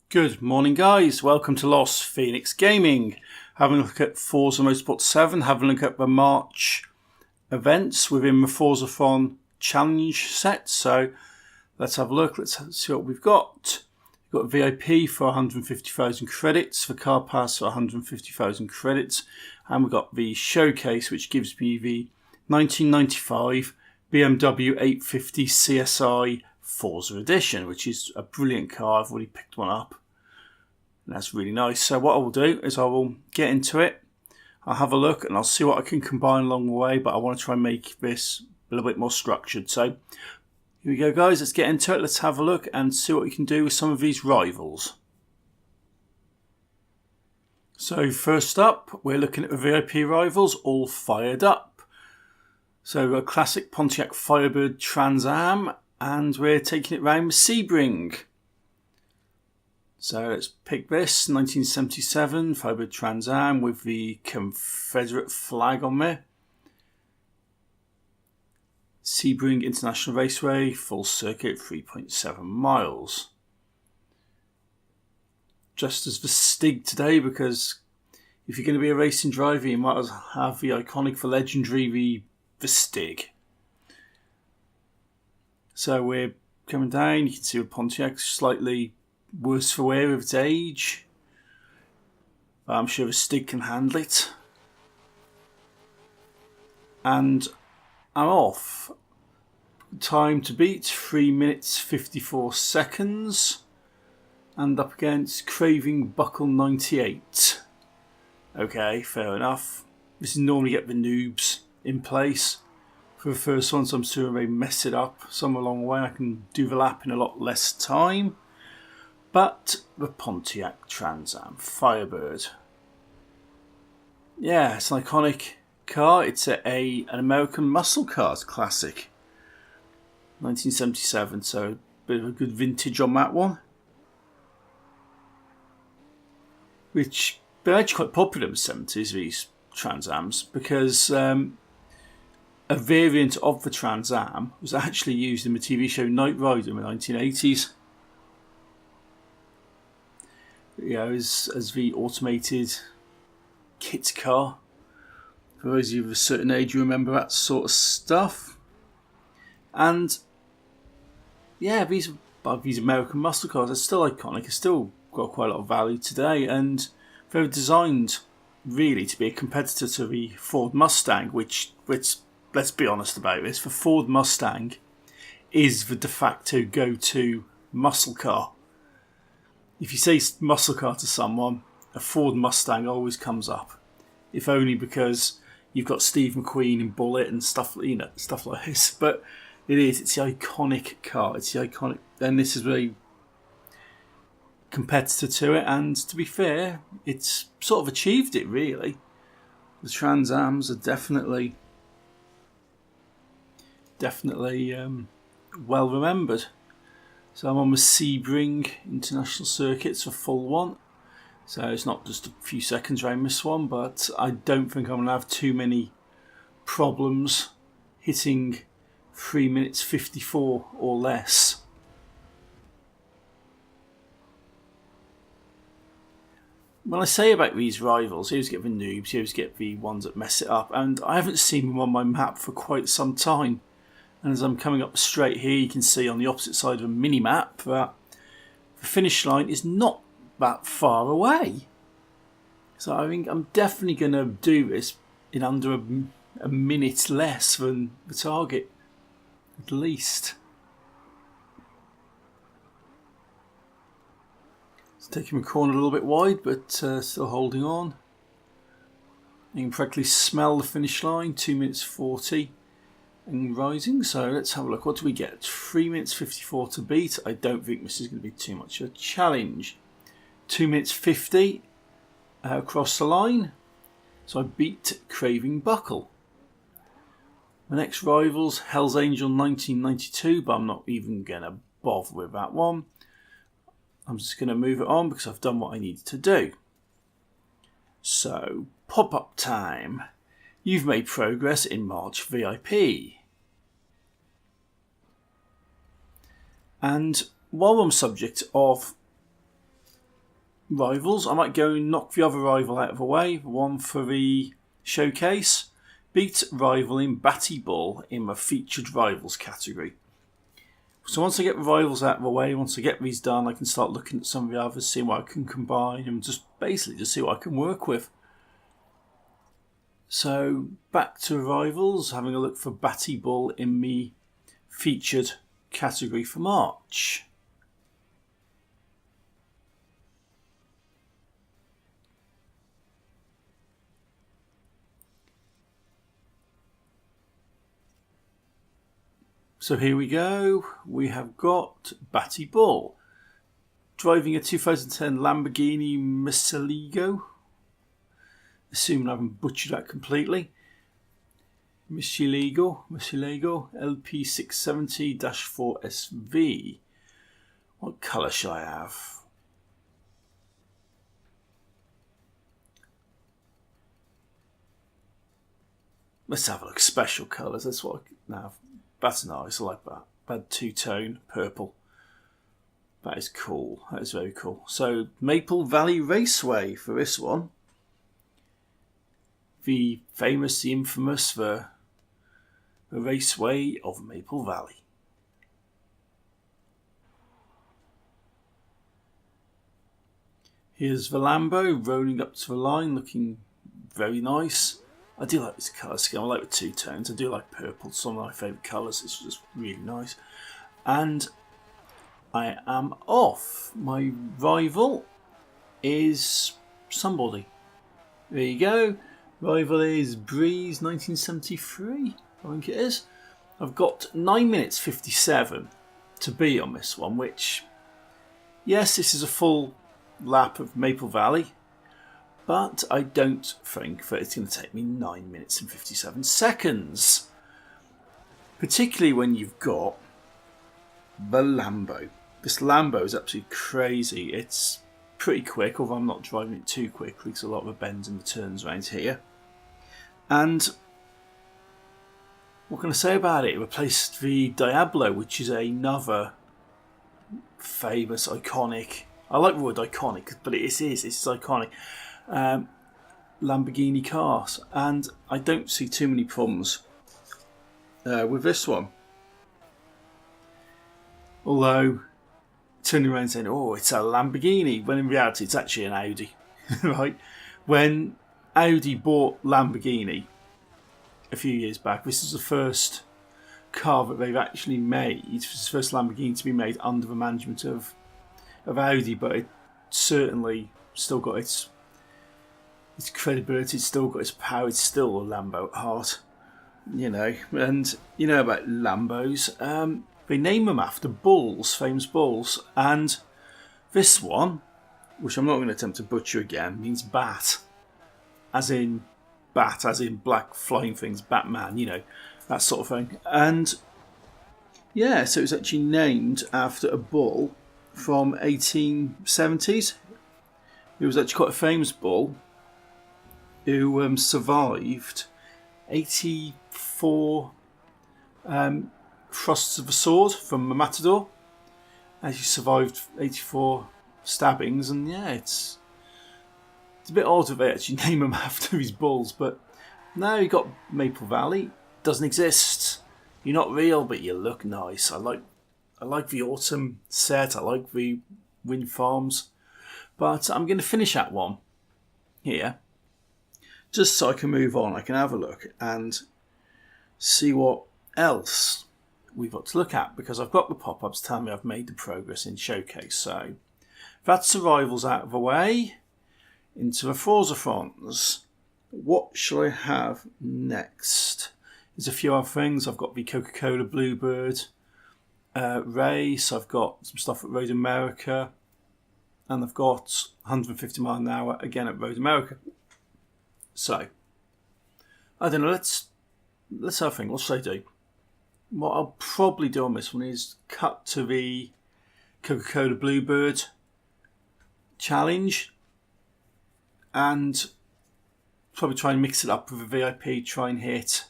Good morning, guys. Welcome to Lost Phoenix Gaming. Having a look at Forza Motorsport 7, having a look at the March events within the Forzathon challenge set. So let's have a look. Let's see what we've got. We've got VIP for 150,000 credits, the Car Pass for 150,000 credits, and we've got the Showcase, which gives me the 1995 BMW 850 CSI Forza Edition, which is a brilliant car. I've already picked one up. And that's really nice. So what I will do is I will get into it. I'll have a look and I'll see what I can combine along the way, but I want to try and make this a little bit more structured. So here we go, guys. Let's get into it. Let's have a look and see what we can do with some of these rivals. So first up, we're looking at the VIP rivals all fired up. So a classic Pontiac Firebird Trans Am, and we're taking it round with Sebring. So let's pick this, 1977 Firebird Trans Am with the Confederate flag on there. Sebring International Raceway, full circuit, 3.7 miles. Just as the Stig today, because if you're going to be a racing driver, you might as well have the iconic, the legendary, the Stig. So we're coming down, you can see the Pontiac slightly worse for wear with its age. But I'm sure the Stig can handle it. And I'm off. Time to beat, 3 minutes 54 seconds. And up against Craving Buckle 98. Okay, fair enough. This is normally get the noobs in place for the first one, so I'm sure I may mess it up somewhere along the way. I can do the lap in a lot less time. But the Pontiac Trans Am Firebird. Yeah, it's an iconic car. It's an American muscle cars classic. 1977, so a bit of a good vintage on that one. Which they're actually quite popular in the 70s, these Trans Ams, because a variant of the Trans Am was actually used in the TV show Knight Rider in the 1980s. You know, as the automated kit car. For those of you of a certain age, you remember that sort of stuff. And yeah, these American muscle cars are still iconic. It's still got quite a lot of value today, and they're designed really to be a competitor to the Ford Mustang, which let's be honest about this, the Ford Mustang is the de facto go-to muscle car. If you say muscle car to someone, a Ford Mustang always comes up. If only because you've got Steve McQueen and Bullet and stuff, stuff like this. But it's the iconic car. It's the iconic, and this is really competitor to it. And to be fair, it's sort of achieved it really. The Trans Ams are definitely well remembered. So I'm on the Sebring International Circuits for full one. So it's not just a few seconds around this one, but I don't think I'm going to have too many problems hitting 3 minutes 54 or less. When I say about these rivals, you always get the noobs, you always get the ones that mess it up, and I haven't seen them on my map for quite some time. And as I'm coming up straight here, you can see on the opposite side of a mini-map that the finish line is not that far away. So I think I'm definitely going to do this in under a minute less than the target, at least. It's taking the corner a little bit wide, but still holding on. You can practically smell the finish line, 2 minutes 40. And rising, so let's have a look. What do we get? 3 minutes 54 to beat. I don't think this is going to be too much of a challenge. 2 minutes 50 across the line. So I beat Craving Buckle. The next rival's Hell's Angel 1992, but I'm not even going to bother with that one. I'm just going to move it on because I've done what I needed to do. So, pop-up time. You've made progress in March VIP. And while I'm subject of rivals. I might go and knock the other rival out of the way. One for the showcase. Beat rival in Batty Ball in the featured rivals category. So once I get the rivals out of the way, once I get these done, I can start looking at some of the others, seeing what I can combine, and just basically see what I can work with. So back to rivals, having a look for Batty Ball in the featured category for March. So here we go. We have got Batty Ball driving a 2010 Lamborghini Murcielago. Assuming I haven't butchered that completely. Murcielago LP670-4SV. What colour shall I have? Let's have a look. Special colours. That's what I have. That's nice. I like that. Bad two-tone purple. That is cool. That is very cool. So Maple Valley Raceway for this one. The famous, the infamous, the Raceway of Maple Valley. Here's the Lambo rolling up to the line, looking very nice. I do like this colour scheme. I like the two tones. I do like purple. It's one of my favourite colours. It's just really nice. And I am off. My rival is somebody. There you go. Rival is Breeze 1973. I think it is. I've got 9 minutes 57 to be on this one, which, yes, this is a full lap of Maple Valley. But I don't think that it's going to take me 9 minutes and 57 seconds. Particularly when you've got the Lambo. This Lambo is absolutely crazy. It's pretty quick, although I'm not driving it too quickly because a lot of the bends and the turns around here. And what can I say about it? It replaced the Diablo, which is another famous, iconic... I like the word iconic, but it's iconic. Lamborghini cars, and I don't see too many problems with this one. Although turning around saying, "Oh, it's a Lamborghini," when in reality it's actually an Audi, right? When Audi bought Lamborghini a few years back, this is the first car that they've actually made. It's the first Lamborghini to be made under the management of Audi, but it certainly still got its credibility, it's still got its power, it's still a Lambo at heart, you know. And you know about Lambos, they name them after bulls, famous bulls, and this one, which I'm not going to attempt to butcher again, means bat, as in black flying things, Batman, you know, that sort of thing. And yeah, so it was actually named after a bull from 1870s. It was actually quite a famous bull who survived 84 thrusts of a sword from a matador. As he survived 84 stabbings, and yeah, it's a bit odd that they actually name him after his bulls, but now you got Maple Valley. Doesn't exist. You're not real, but you look nice. I like the autumn set. I like the wind farms, but I'm going to finish that one here. Just so I can move on, I can have a look and see what else we've got to look at, because I've got the pop-ups telling me I've made the progress in Showcase. So that's the rivals out of the way, into the Forzathons. What shall I have next? There's a few other things. I've got the Coca-Cola Bluebird race. I've got some stuff at Road America, and I've got 150 mile an hour again at Road America. So, I don't know, let's have a think. What should I do? What I'll probably do on this one is cut to the Coca-Cola Bluebird challenge and probably try and mix it up with a VIP, try and hit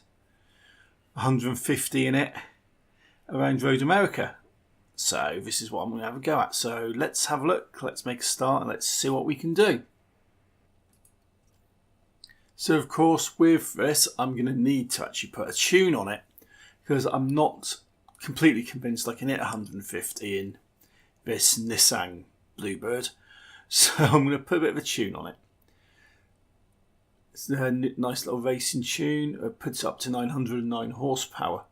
150 in it around Road America. So this is what I'm going to have a go at. So let's have a look, let's make a start, and let's see what we can do. So of course with this I'm going to need to actually put a tune on it, because I'm not completely convinced I can hit 150 in this Nissan Bluebird. So I'm going to put a bit of a tune on it. It's a nice little racing tune. It puts up to 909 horsepower.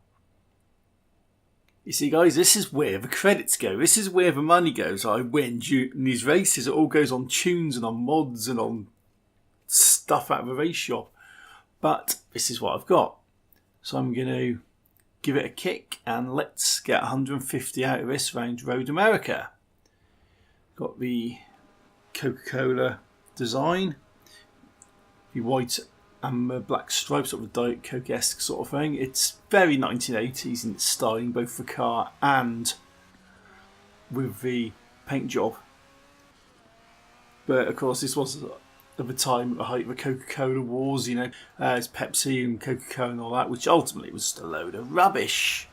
You see guys, this is where the credits go. This is where the money goes. I win in these races. It all goes on tunes and on mods and on stuff out of the race shop. But this is what I've got. So I'm going to give it a kick and let's get 150 out of this round Road America. Got the Coca-Cola design. The white and black stripes, sort of a Diet Coke-esque sort of thing. It's very 1980s in its styling, both the car and with the paint job. But of course this was at the time, at the height of the Coca-Cola wars, you know, it's Pepsi and Coca-Cola and all that, which ultimately was just a load of rubbish.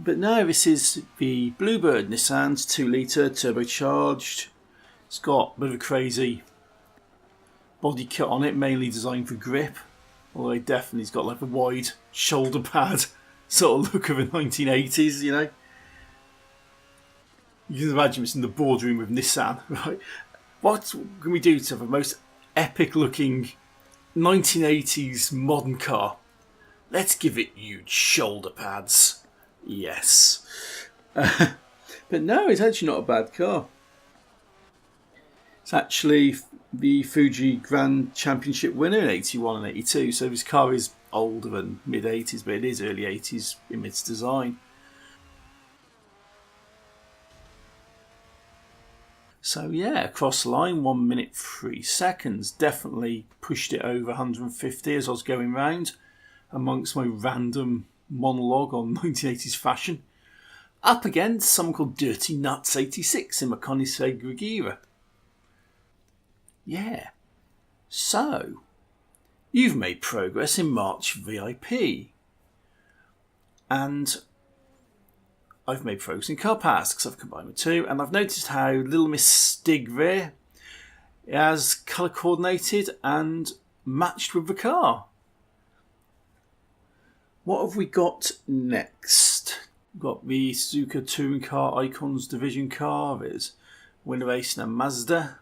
But no, this is the Bluebird Nissan's 2 litre turbocharged. It's got a bit of a crazy body kit on it, mainly designed for grip, although it definitely's got like a wide shoulder pad sort of look of the 1980s, you know. You can imagine it's in the boardroom with Nissan, right? What can we do to the most epic looking 1980s modern car? Let's give it huge shoulder pads. Yes. But no, it's actually not a bad car. It's actually the Fuji Grand Championship winner in 81 and 82, so this car is older than mid-80s, but it is early 80s in its design. So yeah, across the line, 1 minute 3 seconds. Definitely pushed it over 150 as I was going round, amongst my random monologue on 1980s fashion. Up against someone called Dirty Nuts 86 in Koenigsegg Regera. Yeah. So, you've made progress in March VIP. And I've made progress in Car Pass because I've combined the two. And I've noticed how Little Miss Stig there has colour coordinated and matched with the car. What have we got next? We've got the Suzuka Touring Car Icons Division car. There's Winner Racing and Mazda.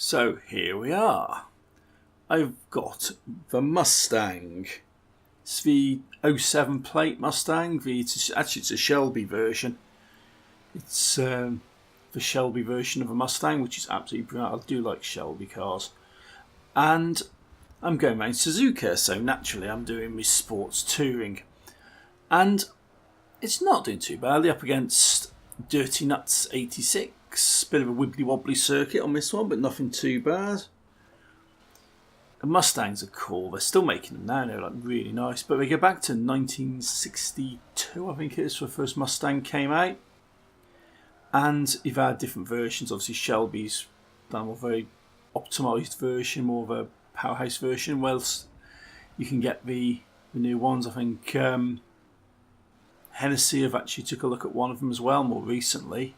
So here we are. I've got the Mustang. It's the 07 plate Mustang. Actually, it's a Shelby version. It's the Shelby version of a Mustang, which is absolutely brilliant. I do like Shelby cars. And I'm going around Suzuka, so naturally I'm doing my sports touring. And it's not doing too badly up against Dirty Nuts 86. Bit of a wibbly wobbly circuit on this one, but nothing too bad. The Mustangs are cool. They're still making them now. They're like really nice. But they go back to 1962, I think it is, when the first Mustang came out. And you've had different versions. Obviously, Shelby's done a very optimised version, more of a powerhouse version. Whilst you can get the new ones. I think Hennessy have actually took a look at one of them as well more recently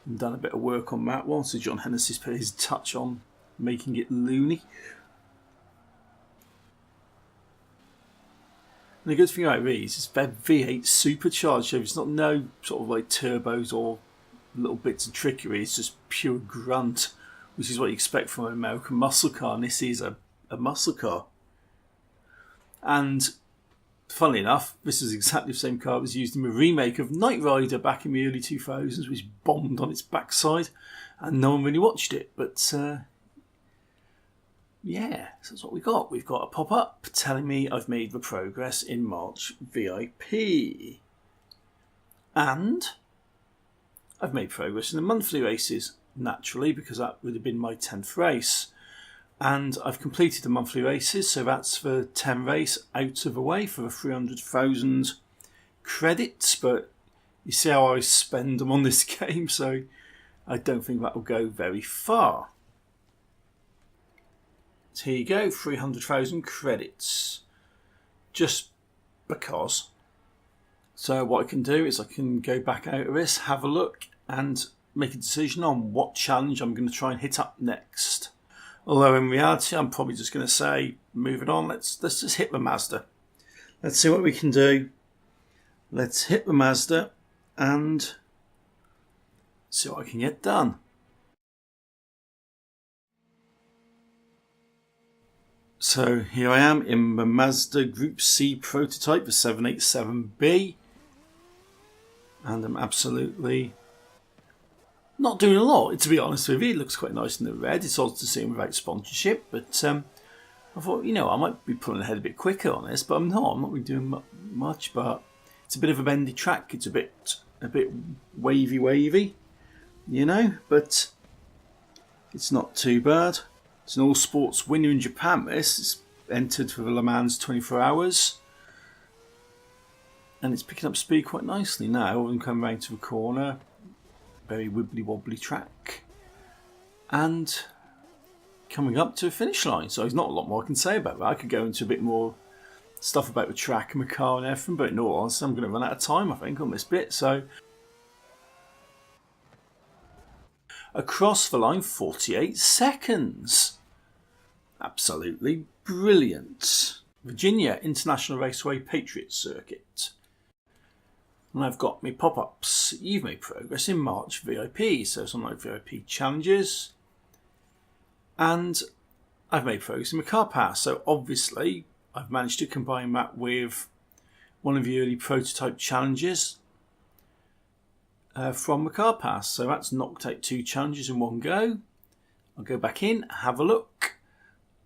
and done a bit of work on that one. So John Hennessy's put his touch on making it loony. And the good thing about these is they're V8 supercharged, so it's not no sort of like turbos or little bits of trickery. It's just pure grunt, which is what you expect from an American muscle car, and this is a muscle car. And funnily enough, this is exactly the same car that was used in the remake of Knight Rider back in the early 2000s, which bombed on its backside, and no one really watched it. But yeah, so that's what we got. We've got a pop-up telling me I've made the progress in March VIP. And I've made progress in the monthly races, naturally, because that would have been my 10th race. And I've completed the monthly races, so that's the 10 race out of the way for the 300,000 credits. But you see how I spend them on this game, so I don't think that will go very far. So here you go, 300,000 credits. Just because. So what I can do is I can go back out of this, have a look, and make a decision on what challenge I'm going to try and hit up next. Although in reality, I'm probably just going to say, moving on, let's just hit the Mazda. Let's see what we can do. Let's hit the Mazda and see what I can get done. So here I am in the Mazda Group C prototype, the 787B. And I'm absolutely not doing a lot, to be honest with you. It looks quite nice in the red. It's odd to see them without sponsorship, but I thought, I might be pulling ahead a bit quicker on this, but I'm not really doing much. But it's a bit of a bendy track. It's a bit wavy, but it's not too bad. It's an all sports winner in Japan. It's entered for the Le Mans 24 hours. And it's picking up speed quite nicely now. I'm coming round to the corner. Very wibbly wobbly track. And coming up to a finish line. So there's not a lot more I can say about that. I could go into a bit more stuff about the track and the car and everything, but in all honesty, I'm going to run out of time, I think, on this bit. So across the line, 48 seconds. Absolutely brilliant. Virginia International Raceway Patriot Circuit. And I've got my pop-ups. You've made progress in March VIP, so some like VIP challenges. And I've made progress in my car pass. So obviously I've managed to combine that with one of the early prototype challenges from the car pass. So that's knocked out 2 challenges in one go. I'll go back in, have a look.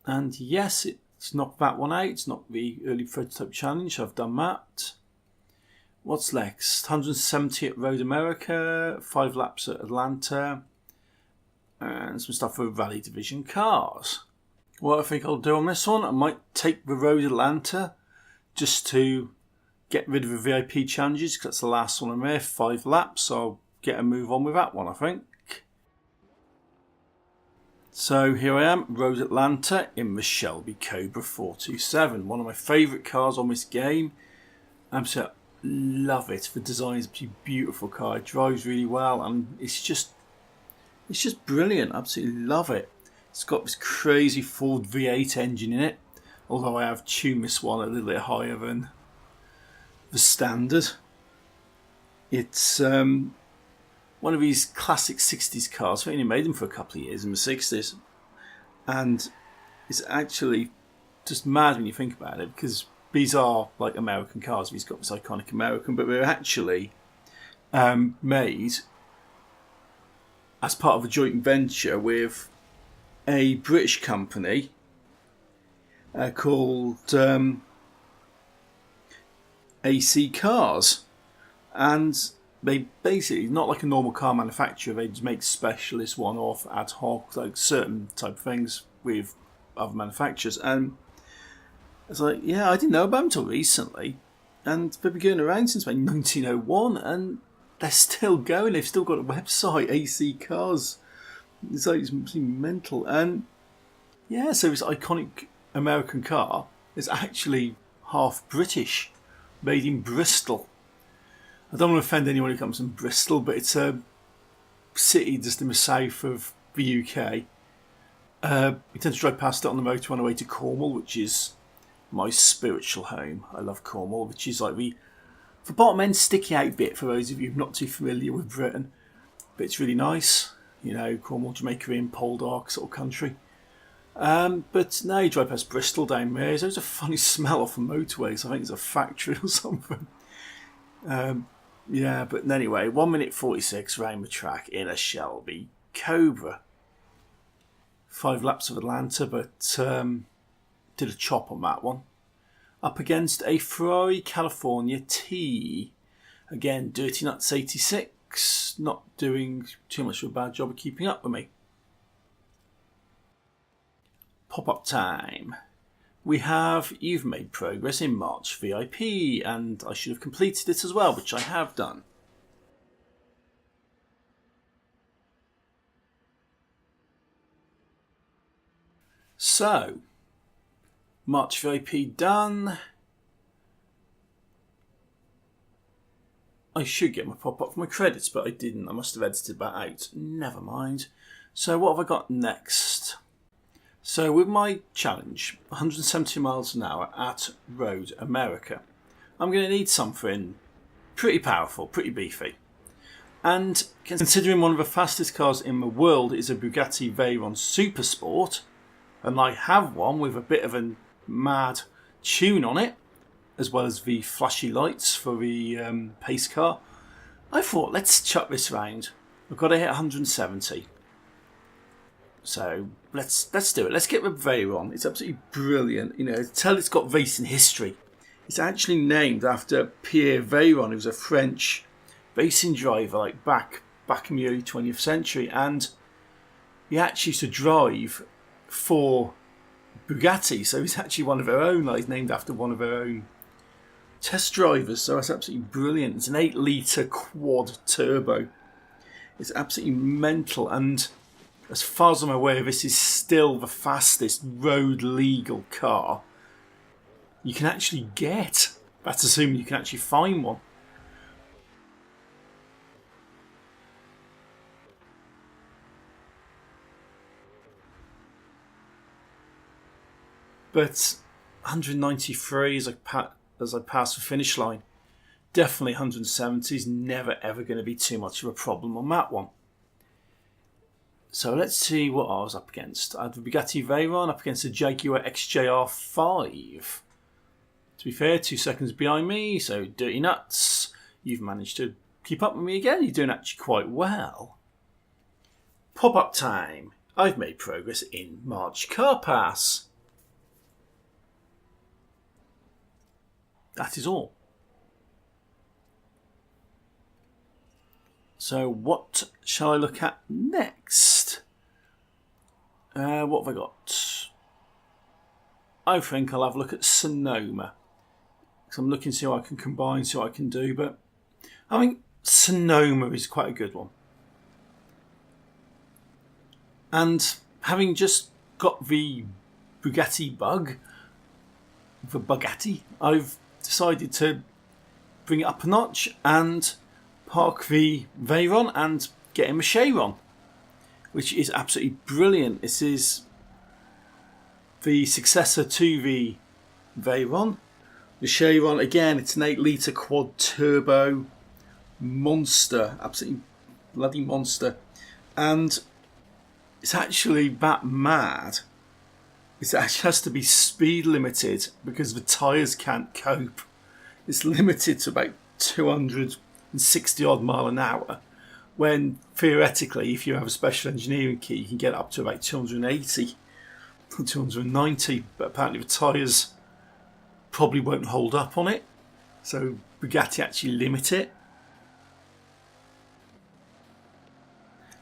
And yes, it's knocked that one out. It's not the early prototype challenge. I've done that. What's next? 170 at Road America, 5 laps at Atlanta, and some stuff for Rally Division cars. What I think I'll do on this one, I might take the Road Atlanta just to get rid of the VIP challenges, because that's the last one I'm there, 5 laps, so I'll get a move on with that one, I think. So here I am, Road Atlanta in the Shelby Cobra 427, one of my favourite cars on this game. Absolutely love it. The design is a beautiful car. It drives really well, and it's just brilliant. Absolutely love it. It's got this crazy Ford V8 engine in it, although I have tuned this one a little bit higher than the standard. It's one of these classic 60s cars. I only made them for a couple of years in the 60s, and it's actually just mad when you think about it, because these are like American cars. These got this iconic American, but they're actually made as part of a joint venture with a British company called AC Cars, and they basically, not like a normal car manufacturer, they just make specialist one-off ad hoc, like certain type of things with other manufacturers. And it's like, yeah, I didn't know about them until recently, and they've been going around since like 1901, and they're still going. They've still got a website, AC Cars. It's like, it's mental. And yeah, so this iconic American car is actually half British, made in Bristol. I don't want to offend anyone who comes from Bristol, but it's a city just in the south of the UK. We tend to drive past it on the motor on the way to Cornwall, which is my spiritual home. I love Cornwall, which is like the bottom end sticky out bit for those of you not too familiar with Britain. But it's really nice, Cornwall, Jamaica, Poldark sort of country. But now you drive past Bristol down there, there's a funny smell off the motorway, so I think it's a factory or something. Yeah, but anyway, 1 minute 46 round the track in a Shelby Cobra. 5 laps of Atlanta, but did a chop on that one. Up against a Ferrari California T. Again, Dirty Nuts 86, not doing too much of a bad job of keeping up with me. Pop-up time. We have You've Made Progress in March VIP, and I should have completed it as well, which I have done. So, March VIP done. I should get my pop-up for my credits, but I didn't. I must have edited that out. Never mind. So what have I got next? So with my challenge, 170 miles an hour at Road America, I'm going to need something pretty powerful, pretty beefy. And considering one of the fastest cars in the world is a Bugatti Veyron Supersport, and I have one with a bit of a mad tune on it, as well as the flashy lights for the pace car, I thought, let's chuck this round. I've got to hit 170. So let's do it. Let's get the Veyron. It's absolutely brilliant. You know, tell it's got racing history. It's actually named after Pierre Veyron, who was a French racing driver, like back in the early 20th century, and he actually used to drive for Bugatti. So he's actually one of their own. Like, he's named after one of their own test drivers. So that's absolutely brilliant. It's an 8-litre quad turbo. It's absolutely mental, and as far as I'm aware, this is still the fastest road legal car you can actually get. That's assuming you can actually find one. But 193 as I pass the finish line. Definitely 170 is never ever going to be too much of a problem on that one. So let's see what I was up against. I had the Bugatti Veyron up against the Jaguar XJR5. To be fair, 2 seconds behind me, so dirty nuts. You've managed to keep up with me again. You're doing actually quite well. Pop-up time. I've made progress in March Car Pass. That is all. So what shall I look at next? What have I got? I think I'll have a look at Sonoma. Because I'm looking to see what I can combine, see what I can do. But I think Sonoma is quite a good one. And having just got the Bugatti bug, the Bugatti, I've decided to bring it up a notch and park the Veyron and get him a Chiron, which is absolutely brilliant. This is the successor to the Veyron. The Chiron, again, it's an 8-litre quad turbo monster, absolutely bloody monster. And it's actually that mad. It actually has to be speed limited because the tyres can't cope. It's limited to about 260 odd mile an hour, when theoretically, if you have a special engineering key, you can get up to about 280 or 290, but apparently the tyres probably won't hold up on it, so Bugatti actually limit it.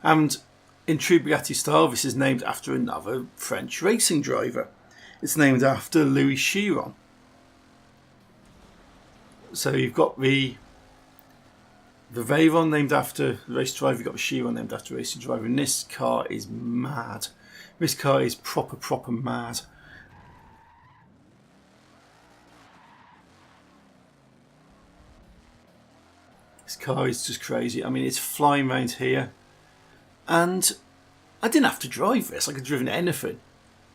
And in true Bugatti style, this is named after another French racing driver. It's named after Louis Chiron. So you've got the Veyron named after the race driver, you've got the Chiron named after the racing driver, and this car is mad. This car is proper mad. This car is just crazy. I mean, it's flying around here. And I didn't have to drive this. I could have driven anything.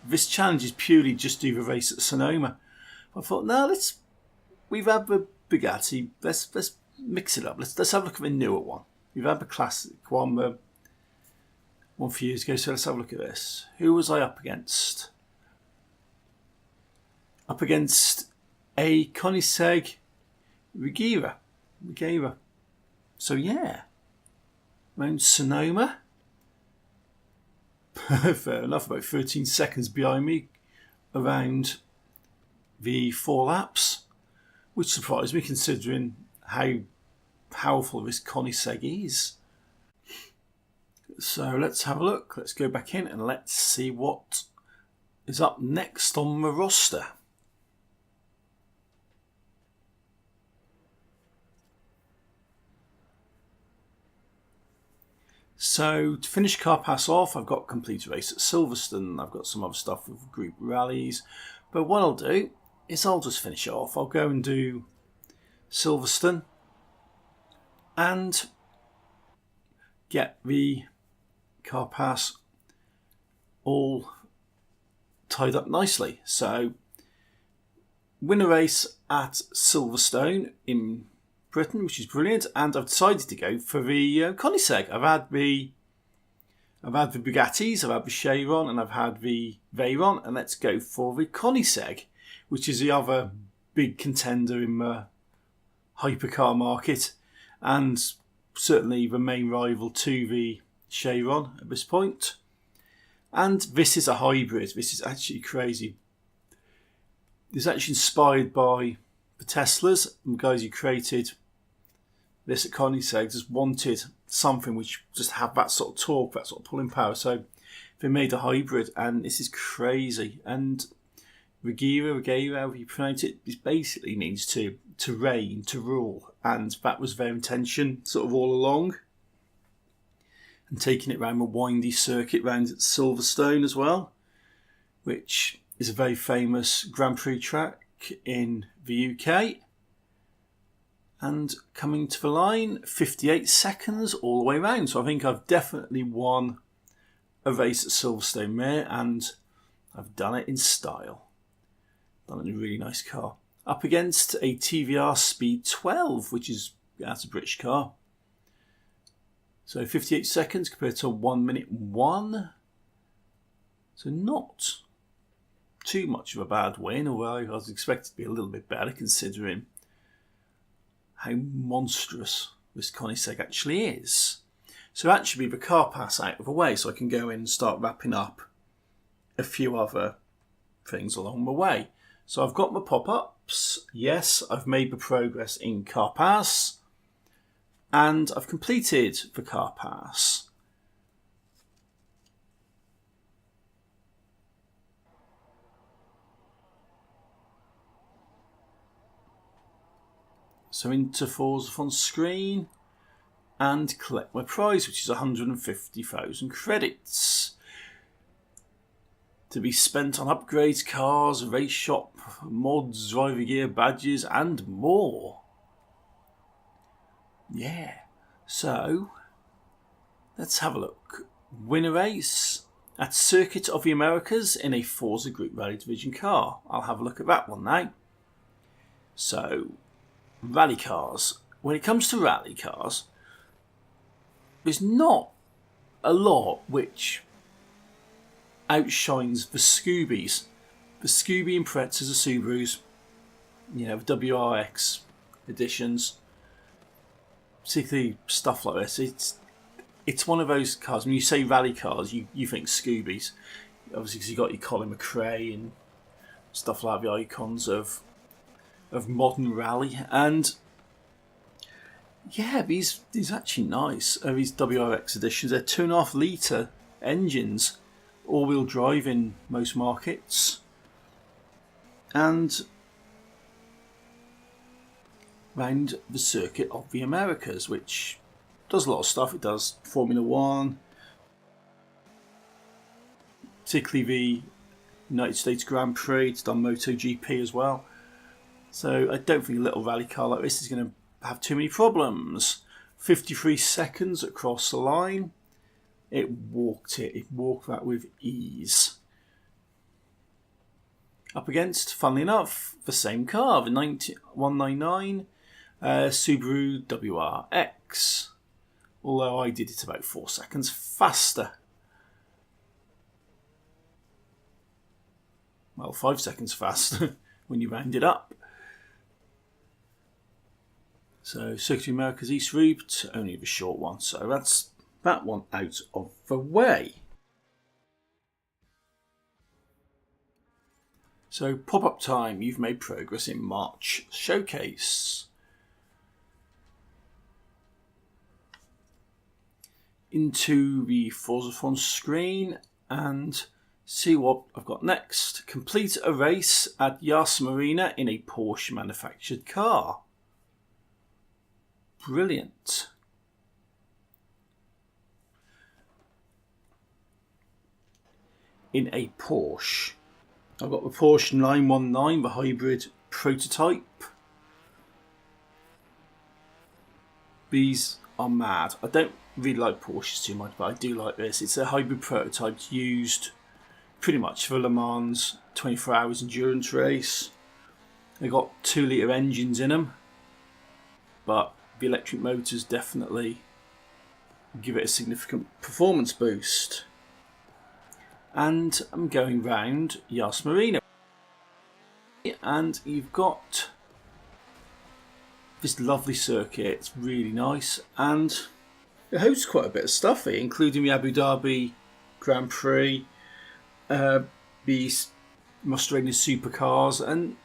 This challenge is purely just do the race at Sonoma. I thought, no, we've had the Bugatti. Let's mix it up. Let's have a look at the newer one. We've had the classic one, one few years ago. So let's have a look at this. Who was I up against? Up against a Koenigsegg Regera. So yeah, around Sonoma. Fair enough, about 13 seconds behind me around the 4 laps, which surprised me considering how powerful this Koenigsegg is. So let's have a look. Let's go back in and let's see what is up next on the roster. So to finish Car Pass off, I've got complete race at Silverstone. I've got some other stuff with group rallies. But what I'll do is I'll just finish it off. I'll go and do Silverstone. and get the car pass all tied up nicely. So win a race at Silverstone in Britain, which is brilliant, and I've decided to go for the Koenigsegg. I've had the Bugattis, I've had the Chiron, and I've had the Veyron, and let's go for the Koenigsegg, which is the other big contender in the hypercar market, and certainly the main rival to the Chiron at this point. And this is a hybrid. This is actually crazy. It's actually inspired by the Teslas, and the guys who created this at Koenigsegg just wanted something which just had that sort of torque, that sort of pulling power. So they made a hybrid, and this is crazy. And Regera, however you pronounce it, this basically means to reign, to rule, and that was their intention sort of all along. And taking it around a windy circuit round at Silverstone as well, which is a very famous Grand Prix track in the UK. And coming to the line, 58 seconds all the way round. So I think I've definitely won a race at Silverstone there, and I've done it in style. Done it in a really nice car. Up against a TVR Speed 12, which is, that's a British car. So 58 seconds compared to 1 minute 1. So not too much of a bad win, although I was expected to be a little bit better considering how monstrous this Koenigsegg actually is. So actually the car pass out of the way, so I can go in and start wrapping up a few other things along the way. So I've got my pop-ups. Yes, I've made the progress in car pass, and I've completed the car pass. So into Forzathon screen and collect my prize, which is 150,000 credits. To be spent on upgrades, cars, race shop, mods, driver gear, badges, and more. Yeah, so let's have a look. Win a race at Circuit of the Americas in a Forza Group Rally Division car. I'll have a look at that one now. So, rally cars. When it comes to rally cars, there's not a lot which outshines the Scoobies. The Scooby Imprezas, the Subarus, the WRX editions, particularly stuff like this. It's one of those cars. When you say rally cars, you think Scoobies, obviously, because you got your Colin McRae and stuff like the icons of modern rally. And yeah, these actually nice. These WRX editions, they're 2.5 litre engines, all-wheel drive in most markets, and round the Circuit of the Americas, which does a lot of stuff. It does Formula 1, particularly the United States Grand Prix. It's done MotoGP as well. So I don't think a little rally car like this is going to have too many problems. 53 seconds across the line. It walked that with ease. Up against, funnily enough, the same car, the 199 Subaru WRX. Although I did it about 4 seconds faster. Well, 5 seconds faster when you round it up. So Circuit of America's East Route, only the short one. So that's that one out of the way. So pop-up time, you've made progress in March Showcase. Into the Forzathon screen and see what I've got next. Complete a race at Yas Marina in a Porsche manufactured car. Brilliant. In a Porsche. I've got the Porsche 919, the hybrid prototype. These are mad. I don't really like Porsches too much, but I do like this. It's a hybrid prototype used pretty much for Le Mans 24 hours endurance race. They got 2-litre engines in them, but the electric motors definitely give it a significant performance boost. And I'm going round Yas Marina, and you've got this lovely circuit. It's really nice, and it hosts quite a bit of stuff here, including the Abu Dhabi Grand Prix, the Australian supercars, and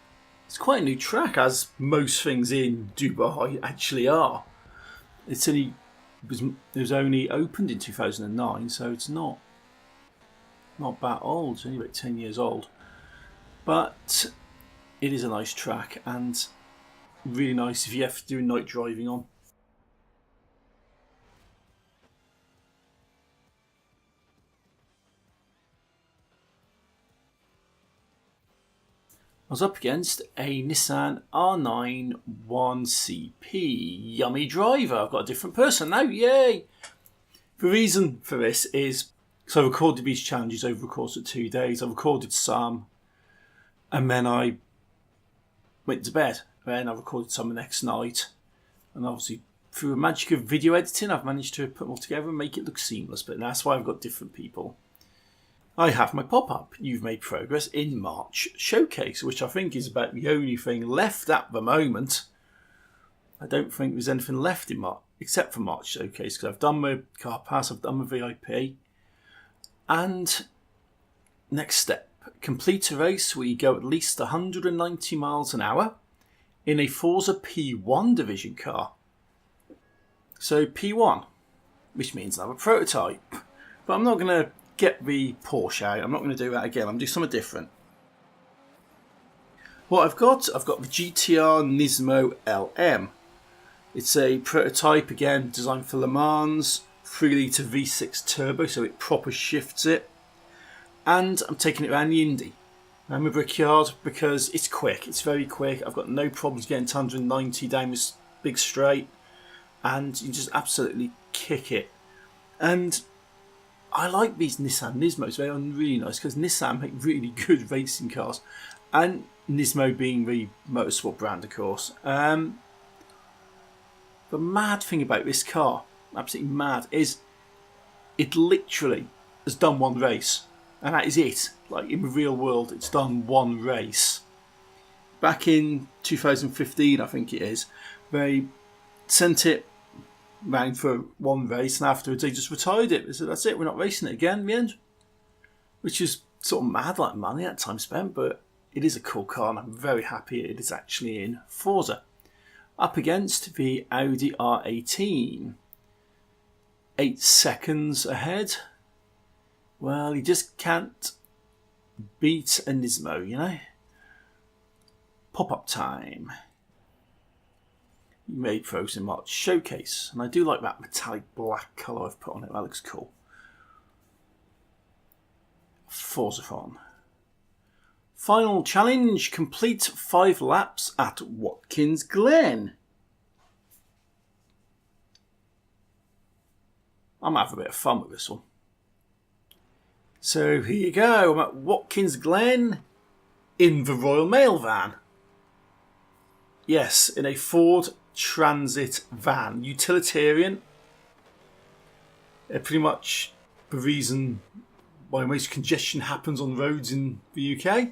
it's quite a new track, as most things in Dubai actually are. It was only opened in 2009, so it's not that old. It's only about 10 years old, but it is a nice track and really nice if you have to do night driving on. I was up against a Nissan R9 1CP. Yummy driver. I've got a different person now. Yay! The reason for this is because I recorded these challenges over the course of 2 days. I recorded some, and then I went to bed. Then I recorded some the next night, and obviously through the magic of video editing, I've managed to put them all together and make it look seamless. But that's why I've got different people. I have my pop-up. You've made progress in March Showcase, which I think is about the only thing left at the moment. I don't think there's anything left in March except for March Showcase, because I've done my car pass, I've done my VIP. And next step, complete a race where you go at least 190 miles an hour in a Forza P1 division car. So P1, which means another prototype. But I'm not going to get the Porsche out. I'm not going to do that again. I'm going to do something different. What I've got the GTR Nismo LM. It's a prototype, again, designed for Le Mans, 3-litre V6 turbo, so it proper shifts it. And I'm taking it around the Indy, around my brickyard, because it's quick. It's very quick. I've got no problems getting to 190 down this big straight, and you just absolutely kick it. And I like these Nissan Nismos. They are really nice because Nissan make really good racing cars, and Nismo being the motorsport brand, of course. The mad thing about this car, absolutely mad, is it literally has done one race, and that is it. Like in the real world, it's done one race. Back in 2015, I think it is, they sent it round for one race, and afterwards they just retired it. They said, that's it, we're not racing it again in the end. Which is sort of mad, like money at time spent, but it is a cool car, and I'm very happy it is actually in Forza. Up against the Audi R18. 8 seconds ahead. Well, you just can't beat a Nismo, you know. Pop-up time. You made progress in March Showcase, and I do like that metallic black colour I've put on it. That looks cool. Forzathon. Final challenge, complete 5 laps at Watkins Glen. I'm having a bit of fun with this one. So here you go, I'm at Watkins Glen in the Royal Mail van. Yes, in a Ford Transit van. Utilitarian. Pretty much the reason why most congestion happens on roads in the UK.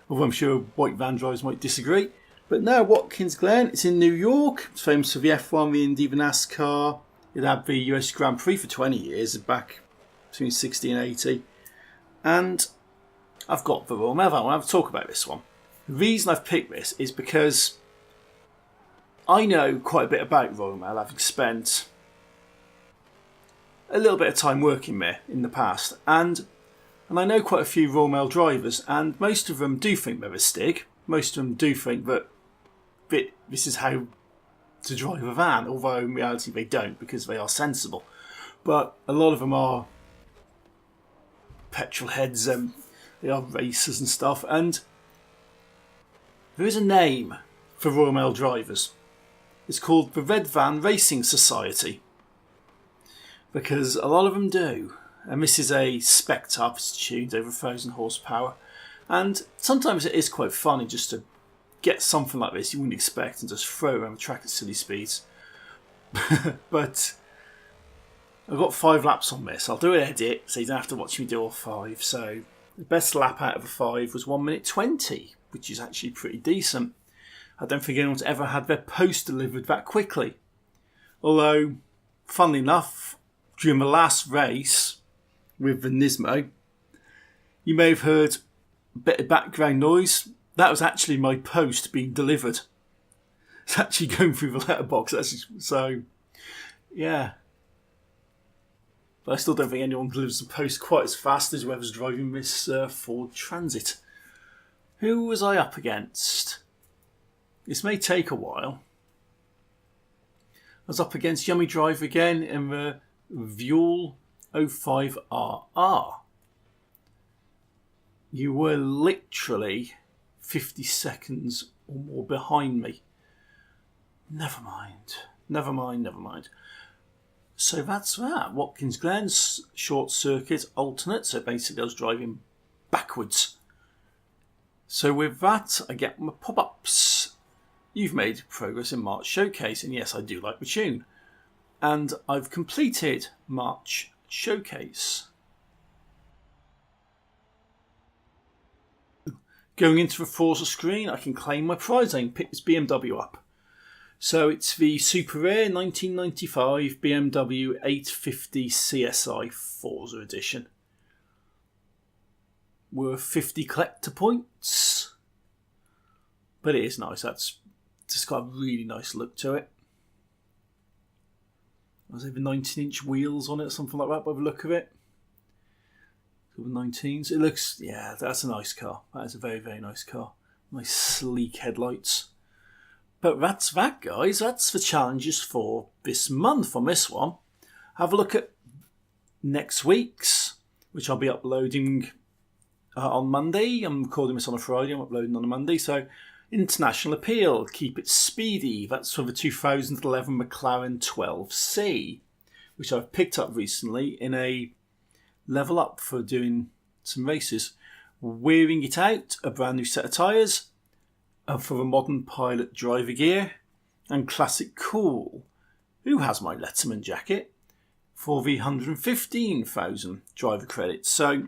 Although I'm sure white van drivers might disagree. But now Watkins Glen, it's in New York. It's famous for the F1, the Indy, the NASCAR. It had the US Grand Prix for 20 years, back between 60 and 80. And I've got the Royal Mail van. I want to talk about this one. The reason I've picked this is because I know quite a bit about Royal Mail, having spent a little bit of time working there in the past. And I know quite a few Royal Mail drivers, and most of them do think they're a stig. Most of them do think that this is how to drive a van, although in reality they don't, because they are sensible. But a lot of them are petrol heads, they are racers and stuff, and there is a name for Royal Mail drivers. It's called the Red Van Racing Society, because a lot of them do. And this is a spec type, it's tuned over 1,000 horsepower. And sometimes it is quite funny just to get something like this you wouldn't expect and just throw around the track at silly speeds. But I've got 5 laps on this. I'll do an edit so you don't have to watch me do all 5. So the best lap out of the 5 was 1 minute 20, which is actually pretty decent. I don't think anyone's ever had their post delivered that quickly. Although, funnily enough, during the last race with the Nismo, you may have heard a bit of background noise. That was actually my post being delivered. It's actually going through the letterbox. So, yeah. But I still don't think anyone delivers the post quite as fast as whoever's driving this Ford Transit. Who was I up against? This may take a while. I was up against Yummy Drive again in the Vuel 05RR. You were literally 50 seconds or more behind me. Never mind. So that's that. Watkins Glen's short circuit alternate. So basically I was driving backwards. So with that, I get my pop-ups. You've made progress in March Showcase, and yes, I do like the tune. And I've completed March Showcase. Going into the Forza screen, I can claim my prize. I can pick this BMW up. So it's the super rare 1995 BMW 850 CSI Forza edition. Worth 50 collector points. But it is nice. That's just got a really nice look to it. Was it the 19-inch wheels on it or something like that by the look of it? The 19s. It looks, yeah, that's a nice car. That is a very, very nice car. Nice sleek headlights. But that's that, guys. That's the challenges for this month on this one. Have a look at next week's, which I'll be uploading on Monday. I'm recording this on a Friday. I'm uploading on a Monday. So, International Appeal, Keep It Speedy. That's for the 2011 McLaren 12C, which I've picked up recently in a level up for doing some races. Wearing it out, a brand new set of tyres for the Modern Pilot driver gear, and Classic Cool, who has my Letterman jacket, for the 115,000 driver credits. So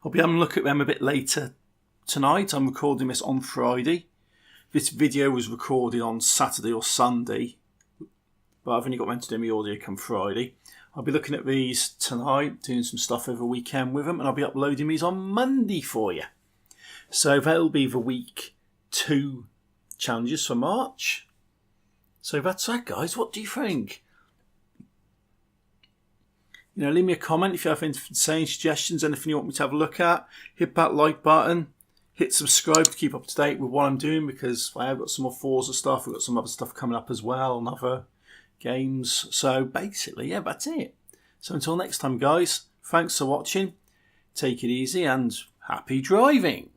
I'll be having a look at them a bit later tonight. I'm recording this on Friday. This video was recorded on Saturday or Sunday, but I've only got meant to do my audio come Friday. I'll be looking at these tonight, doing some stuff over the weekend with them, and I'll be uploading these on Monday for you. So that'll be the week 2 challenges for March. So that's that, guys. What do you think? You know, leave me a comment if you have anything to say, suggestions, anything you want me to have a look at. Hit that like button. Hit subscribe to keep up to date with what I'm doing, because I have got some more Forza stuff. We've got some other stuff coming up as well and other games. So basically, yeah, that's it. So until next time, guys, thanks for watching. Take it easy and happy driving.